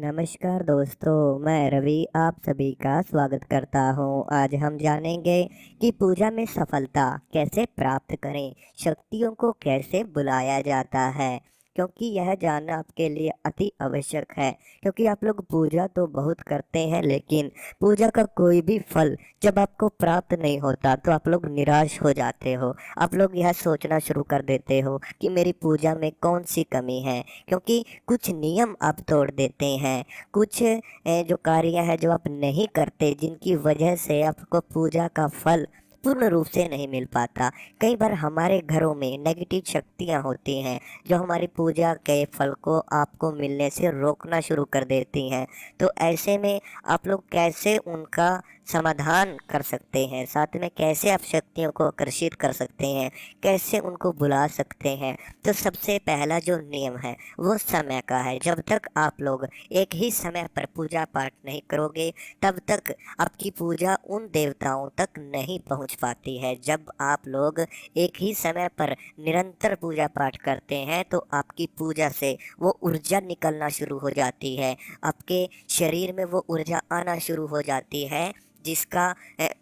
नमस्कार दोस्तों, मैं रवि आप सभी का स्वागत करता हूं। आज हम जानेंगे कि पूजा में सफलता कैसे प्राप्त करें, शक्तियों को कैसे बुलाया जाता है, क्योंकि यह जानना आपके लिए अति आवश्यक है। क्योंकि आप लोग पूजा तो बहुत करते हैं, लेकिन पूजा का कोई भी फल जब आपको प्राप्त नहीं होता तो आप लोग निराश हो जाते हो। आप लोग यह सोचना शुरू कर देते हो कि मेरी पूजा में कौन सी कमी है, क्योंकि कुछ नियम आप तोड़ देते हैं, कुछ जो कार्य है जो आप नहीं करते, जिनकी वजह से आपको पूजा का फल पूर्ण रूप से नहीं मिल पाता। कई बार हमारे घरों में नेगेटिव शक्तियाँ होती हैं जो हमारी पूजा के फल को आपको मिलने से रोकना शुरू कर देती हैं। तो ऐसे में आप लोग कैसे उनका समाधान कर सकते हैं, साथ में कैसे आप शक्तियों को आकर्षित कर सकते हैं, कैसे उनको बुला सकते हैं। तो सबसे पहला जो नियम है वो समय का है। जब तक आप लोग एक ही समय पर पूजा पाठ नहीं करोगे, तब तक आपकी पूजा उन देवताओं तक नहीं पहुंच पाती है। जब आप लोग एक ही समय पर निरंतर पूजा पाठ करते हैं तो आपकी पूजा से वो ऊर्जा निकलना शुरू हो जाती है, आपके शरीर में वो ऊर्जा आना शुरू हो जाती है, जिसका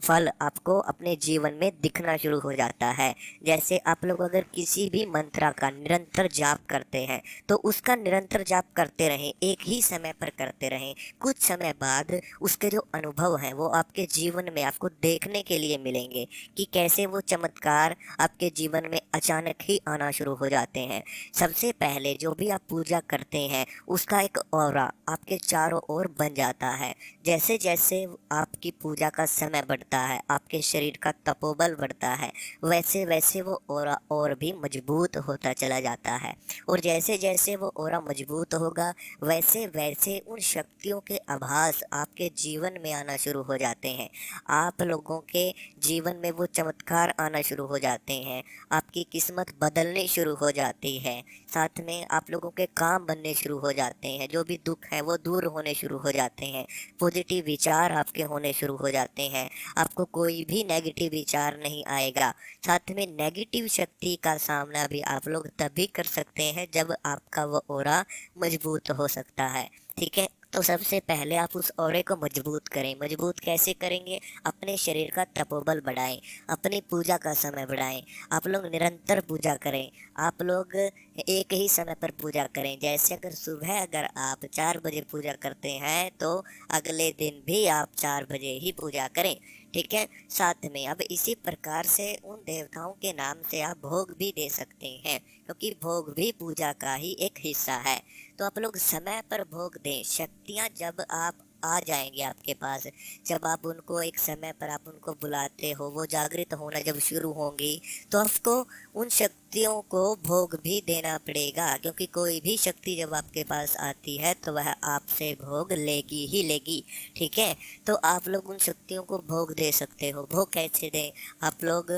फल आपको अपने जीवन में दिखना शुरू हो जाता है। जैसे आप लोग अगर किसी भी मंत्रा का निरंतर जाप करते हैं तो उसका निरंतर जाप करते रहें, एक ही समय पर करते रहें। कुछ समय बाद उसके जो अनुभव हैं वो आपके जीवन में आपको देखने के लिए मिलेंगे कि कैसे वो चमत्कार आपके जीवन में अचानक ही आना शुरू हो जाते हैं। सबसे पहले जो भी आप पूजा करते हैं उसका एक ऑरा आपके चारों ओर बन जाता है। जैसे जैसे आपकी पूजा का समय बढ़ता है, आपके शरीर का तपोबल बढ़ता है, वैसे वैसे वो ऑरा और भी मजबूत होता चला जाता है। और जैसे जैसे वो ऑरा मजबूत होगा, वैसे वैसे उन शक्तियों के आभास आपके जीवन में आना शुरू हो जाते हैं। आप लोगों के जीवन में वो चमत्कार आना शुरू हो जाते हैं, आपकी किस्मत बदलनी शुरू हो जाती है, साथ में आप लोगों के काम बनने शुरू हो जाते हैं, जो भी दुख है वो दूर होने शुरू हो जाते हैं, पॉजिटिव विचार आपके होने शुरू हो जाते हैं, आपको कोई भी नेगेटिव विचार नहीं आएगा। साथ में नेगेटिव शक्ति का सामना भी आप लोग तभी कर सकते हैं जब आपका वो ऑरा मजबूत हो सकता है। ठीक है, तो सबसे पहले आप उस ऑरे को मजबूत करें। मजबूत कैसे करेंगे? अपने शरीर का तपोबल बढ़ाएं, अपनी पूजा का समय बढ़ाएं, आप लोग निरंतर पूजा करें, आप लोग एक ही समय पर पूजा करें। जैसे अगर सुबह अगर आप 4 बजे पूजा करते हैं तो अगले दिन भी आप 4 बजे ही पूजा करें। ठीक है, साथ में अब इसी प्रकार से उन देवताओं के नाम से आप भोग भी दे सकते हैं, क्योंकि भोग भी पूजा का ही एक हिस्सा है। तो आप लोग समय पर भोग दें। शक्तियाँ जब आप आ जाएंगे आपके पास, जब आप उनको एक समय पर आप उनको बुलाते हो, वो जागृत होना जब शुरू होंगी, तो आपको उन शक्तियों को भोग भी देना पड़ेगा, क्योंकि कोई भी शक्ति जब आपके पास आती है तो वह आपसे भोग लेगी ही लेगी। ठीक है, तो आप लोग उन शक्तियों को भोग दे सकते हो। भोग कैसे दें? आप लोग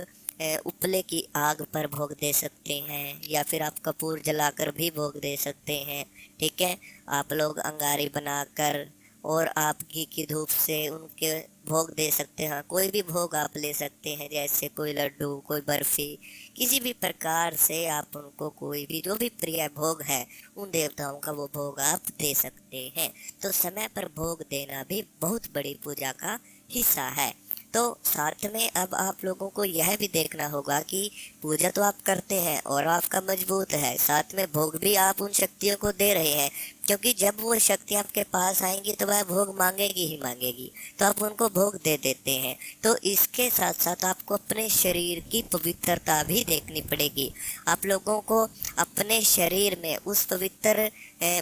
उपले की आग पर भोग दे सकते हैं, या फिर आप कपूर जलाकर भी भोग दे सकते हैं। ठीक है, आप लोग अंगारी बनाकर और आप घी की धूप से उनके भोग दे सकते हैं। कोई भी भोग आप ले सकते हैं, जैसे कोई लड्डू, कोई बर्फी, किसी भी प्रकार से आप उनको कोई भी जो भी प्रिय भोग है उन देवताओं का वो भोग आप दे सकते हैं। तो समय पर भोग देना भी बहुत बड़ी पूजा का हिस्सा है। तो साथ में अब आप लोगों को यह भी देखना होगा कि पूजा तो आप करते हैं और आपका मजबूत है, साथ में भोग भी आप उन शक्तियों को दे रहे हैं, क्योंकि जब वो शक्ति आपके पास आएंगी तो वह भोग मांगेगी ही मांगेगी, तो आप उनको भोग दे देते हैं। तो इसके साथ साथ आपको अपने शरीर की पवित्रता भी देखनी पड़ेगी। आप लोगों को अपने शरीर में उस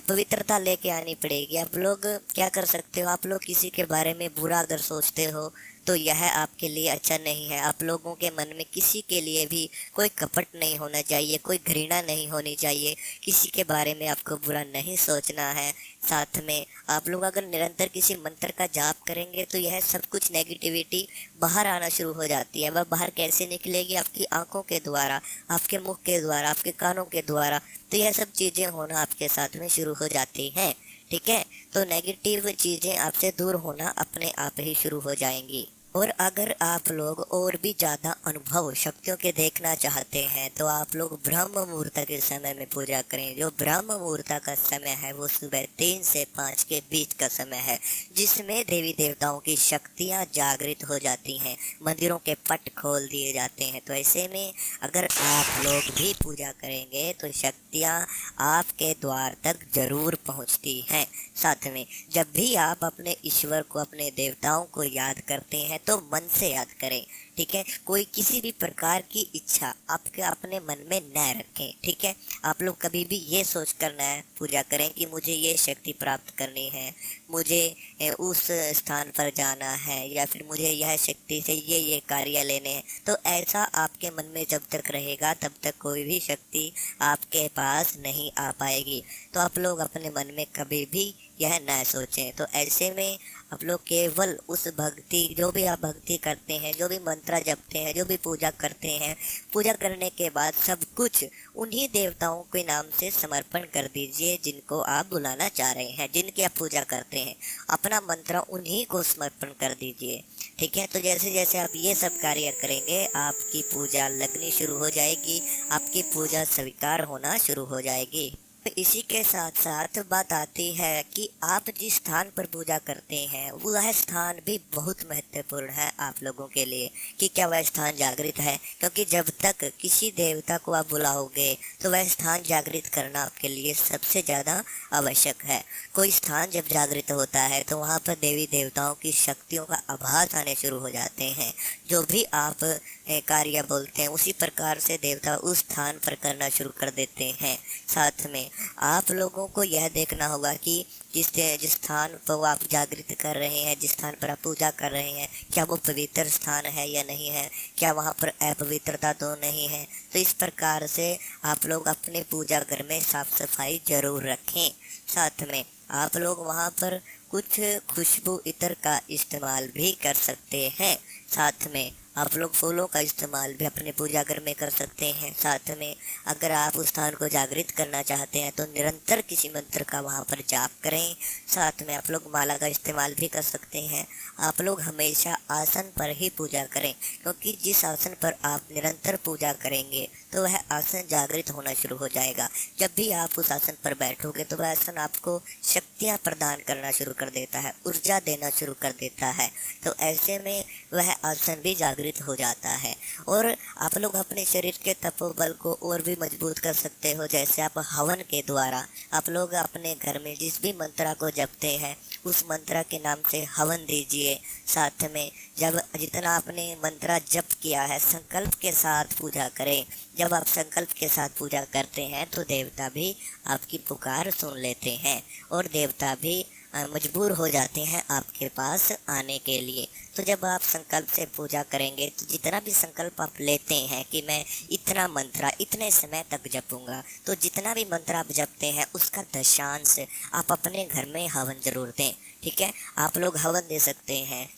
पवित्रता लेके आनी पड़ेगी। आप लोग क्या कर सकते हो? आप लोग किसी के बारे में बुरा अगर सोचते हो तो यह आपके लिए अच्छा नहीं है। आप लोगों के मन में किसी के लिए भी कोई कपट नहीं होना चाहिए, कोई घृणा नहीं होनी चाहिए, किसी के बारे में आपको बुरा नहीं सोचना है। साथ में आप लोग अगर निरंतर किसी मंत्र का जाप करेंगे तो यह सब कुछ नेगेटिविटी बाहर आना शुरू हो जाती है। वह बाहर कैसे निकलेगी? आपकी आंखों के द्वारा, आपके मुख के द्वारा, आपके कानों के द्वारा। तो यह सब चीज़ें होना आपके साथ में शुरू हो जाती हैं। ठीक है, तो नेगेटिव चीज़ें आपसे दूर होना अपने आप ही शुरू हो जाएंगी। और अगर आप लोग और भी ज़्यादा अनुभव शक्तियों के देखना चाहते हैं तो आप लोग ब्रह्म मुहूर्त के समय में पूजा करें। जो ब्रह्म मुहूर्त का समय है वो सुबह 3 से 5 के बीच का समय है, जिसमें देवी देवताओं की शक्तियां जागृत हो जाती हैं, मंदिरों के पट खोल दिए जाते हैं। तो ऐसे में अगर आप लोग भी पूजा करेंगे तो शक्तियां आपके द्वार तक जरूर पहुंचती हैं। साथ में जब भी आप अपने ईश्वर को, अपने देवताओं को याद करते हैं तो मन से याद करें, ठीक है। कोई किसी भी प्रकार की इच्छा आपके अपने मन में न रखें, ठीक है। आप लोग कभी भी ये सोच कर न पूजा करें कि मुझे ये शक्ति प्राप्त करनी है, मुझे उस स्थान पर जाना है, या फिर मुझे यह शक्ति से ये कार्य लेने हैं। तो ऐसा आपके मन में जब तक रहेगा तब तक कोई भी शक्ति आपके पास नहीं आ पाएगी। तो आप लोग अपने मन में कभी भी यह न सोचें। तो ऐसे में आप लोग केवल उस भक्ति, जो भी आप भक्ति करते हैं, जो भी मंत्र जपते हैं, जो भी पूजा करते हैं, पूजा करने के बाद सब कुछ उन्हीं देवताओं के नाम से समर्पण कर दीजिए जिनको आप बुलाना चाह रहे हैं, जिनकी आप पूजा करते हैं। अपना मंत्र उन्हीं को समर्पण कर दीजिए, ठीक है। तो जैसे जैसे आप ये सब कार्य करेंगे आपकी पूजा लगनी शुरू हो जाएगी, आपकी पूजा स्वीकार होना शुरू हो जाएगी। तो इसी के साथ साथ बात आती है कि आप जिस स्थान पर पूजा करते हैं वह स्थान भी बहुत महत्वपूर्ण है आप लोगों के लिए, कि क्या वह स्थान जागृत है। क्योंकि जब तक किसी देवता को आप बुलाओगे तो वह स्थान जागृत करना आपके लिए सबसे ज़्यादा आवश्यक है। कोई स्थान जब जागृत होता है तो वहाँ पर देवी देवताओं की शक्तियों का आभास आने शुरू हो जाते हैं। जो भी आप कार्य बोलते हैं उसी प्रकार से देवता उस स्थान पर करना शुरू कर देते हैं। साथ में आप लोगों को यह देखना होगा कि जिस स्थान पर आप जागृत कर रहे हैं, जिस स्थान पर आप पूजा कर रहे हैं, क्या वो पवित्र स्थान है या नहीं है, क्या वहाँ पर अपवित्रता तो नहीं है। तो इस प्रकार से आप लोग अपने पूजा घर में साफ सफाई जरूर रखें। साथ में आप लोग वहाँ पर कुछ खुशबू इत्र का इस्तेमाल भी कर सकते हैं। साथ में आप लोग फूलों का इस्तेमाल भी अपने पूजा घर में कर सकते हैं। साथ में अगर आप उस स्थान को जागृत करना चाहते हैं तो निरंतर किसी मंत्र का वहाँ पर जाप करें। साथ में आप लोग माला का इस्तेमाल भी कर सकते हैं। आप लोग हमेशा आसन पर ही पूजा करें, क्योंकि जिस आसन पर आप निरंतर पूजा करेंगे तो वह आसन जागृत होना शुरू हो जाएगा। जब भी आप उस आसन पर बैठोगे तो वह आसन आपको शक्तियाँ प्रदान करना शुरू कर देता है, ऊर्जा देना शुरू कर देता है। तो ऐसे में वह आसन भी जागृत हो जाता है। और आप लोग अपने शरीर के तपोबल को और भी मजबूत कर सकते हो। जैसे आप हवन के द्वारा आप लोग अपने घर में जिस भी मंत्रा को जपते हैं उस मंत्रा के नाम से हवन दीजिए। साथ में जब जितना आपने मंत्रा जप किया है संकल्प के साथ पूजा करें। जब आप संकल्प के साथ पूजा करते हैं तो देवता भी आपकी पुकार सुन लेते हैं और देवता भी मजबूर हो जाते हैं आपके पास आने के लिए। तो जब आप संकल्प से पूजा करेंगे तो जितना भी संकल्प आप लेते हैं कि मैं इतना मंत्रा इतने समय तक जपूंगा, तो जितना भी मंत्र आप जपते हैं उसका दशांश आप अपने घर में हवन जरूर दें, ठीक है। आप लोग हवन दे सकते हैं,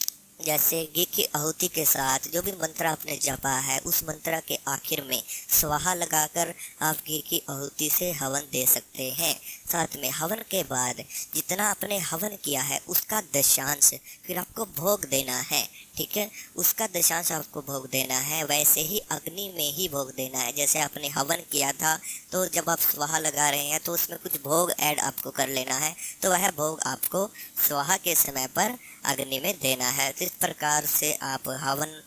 जैसे घी की आहुति के साथ जो भी मंत्र आपने जपा है उस मंत्र के आखिर में स्वाहा लगाकर आप घी की आहुति से हवन दे सकते हैं। साथ में हवन के बाद जितना आपने हवन किया है उसका दशांश फिर आपको भोग देना है, ठीक है। उसका दशांश आपको भोग देना है, वैसे ही अग्नि में ही भोग देना है। जैसे आपने हवन किया था तो जब आप स्वाहा लगा रहे हैं तो उसमें कुछ भोग ऐड आपको कर लेना है, तो वह भोग आपको स्वाहा के समय पर अग्नि में देना है। तो इस प्रकार से आप हवन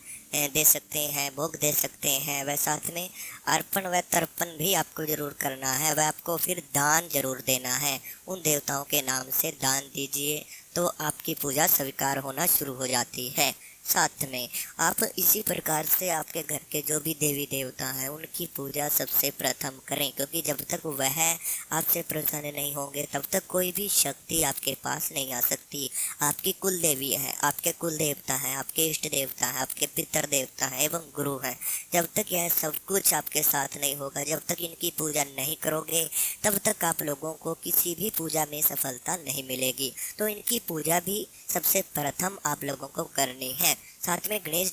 दे सकते हैं, भोग दे सकते हैं। वह साथ में अर्पण व तर्पण भी आपको जरूर करना है, वह आपको फिर दान जरूर देना है। उन देवताओं के नाम से दान दीजिए तो आपकी पूजा स्वीकार होना शुरू हो जाती है। साथ में आप इसी प्रकार से आपके घर के जो भी देवी देवता हैं उनकी पूजा सबसे प्रथम करें, क्योंकि जब तक वह आपसे प्रसन्न नहीं होंगे तब तक कोई भी शक्ति आपके पास नहीं आ सकती। आपकी कुल देवी है, आपके कुल देवता हैं, आपके इष्ट देवता हैं, आपके पितर देवता हैं एवं गुरु हैं। जब तक यह सब कुछ आपके साथ नहीं होगा, जब तक इनकी पूजा नहीं करोगे तब तक आप लोगों को किसी भी पूजा में सफलता नहीं मिलेगी। तो इनकी पूजा भी सबसे प्रथम आप लोगों को करनी है। साथ में गणेश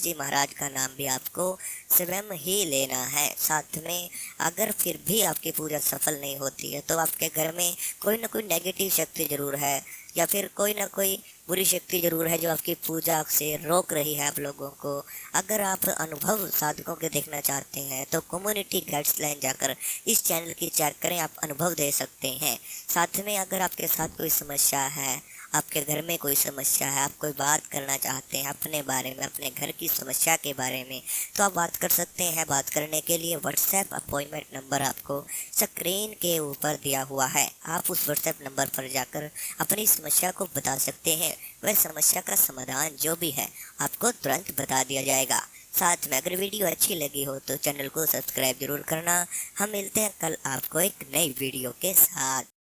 जी महाराज का नाम भी आपको स्वयं ही लेना है। साथ में अगर फिर भी आपकी पूजा सफल नहीं होती है तो आपके घर में कोई ना कोई नेगेटिव शक्ति जरूर है, या फिर कोई ना कोई बुरी शक्ति जरूर है जो आपकी पूजा से रोक रही है आप लोगों को। अगर आप अनुभव साधकों के देखना चाहते हैं तो कम्युनिटी गाइड्सलाइन जाकर इस चैनल की चेक करें, आप अनुभव दे सकते हैं। साथ में अगर आपके साथ कोई समस्या है, आपके घर में कोई समस्या है, आप कोई बात करना चाहते हैं अपने बारे में, अपने घर की समस्या के बारे में, तो आप बात कर सकते हैं। बात करने के लिए व्हाट्सएप अपॉइंटमेंट नंबर आपको स्क्रीन के ऊपर दिया हुआ है। आप उस व्हाट्सएप नंबर पर जाकर अपनी समस्या को बता सकते हैं। वह समस्या का समाधान जो भी है आपको तुरंत बता दिया जाएगा। साथ में अगर वीडियो अच्छी लगी हो तो चैनल को सब्सक्राइब जरूर करना। हम मिलते हैं कल आपको एक नई वीडियो के साथ।